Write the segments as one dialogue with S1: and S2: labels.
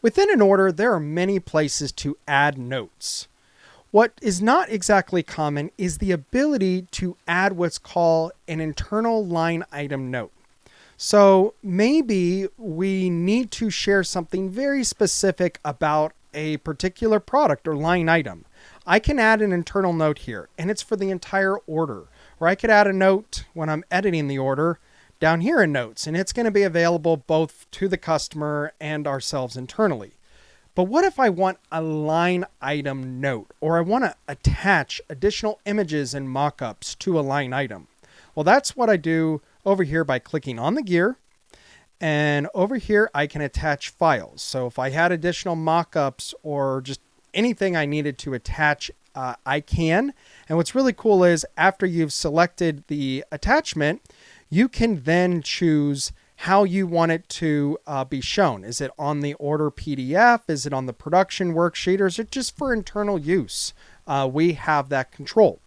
S1: Within an order, there are many places to add notes. What is not exactly common is the ability to add what's called an internal line item note. So maybe we need to share something very specific about a particular product or line item. I can add an internal note here, and it's for the entire order. Or I could add a note when I'm editing the order down here in notes, and it's going to be available both to the customer and ourselves internally. But what if I want a line item note, or I want to attach additional images and mockups to a line item? Well, that's what I do over here by clicking on the gear, and over here I can attach files. So if I had additional mockups or just anything I needed to attach, I can. And what's really cool is after you've selected the attachment, you can then choose how you want it to be shown. Is it on the order PDF? Is it on the production worksheet? Or is it just for internal use? We have that control.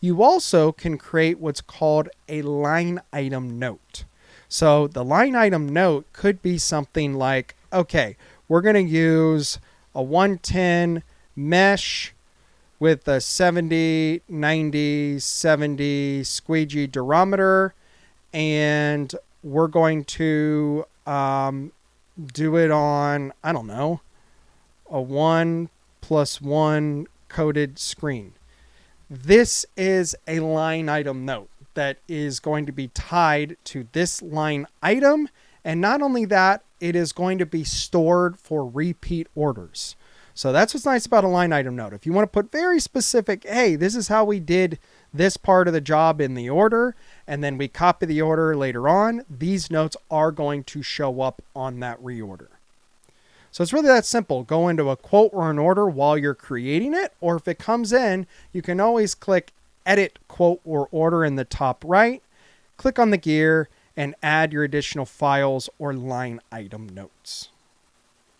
S1: You also can create what's called a line item note. So the line item note could be something like, okay, we're going to use a 110 mesh with a 70, 90, 70 squeegee durometer, and we're going to do it on, I don't know, a 1+1 coded screen. This is a line item note that is going to be tied to this line item. And not only that, it is going to be stored for repeat orders. So that's what's nice about a line item note. If you want to put very specific, hey, this is how we did this part of the job in the order, and then we copy the order later on, these notes are going to show up on that reorder. So it's really that simple. Go into a quote or an order while you're creating it, or if it comes in, you can always click Edit Quote or Order in the top right, click on the gear, and add your additional files or line item notes.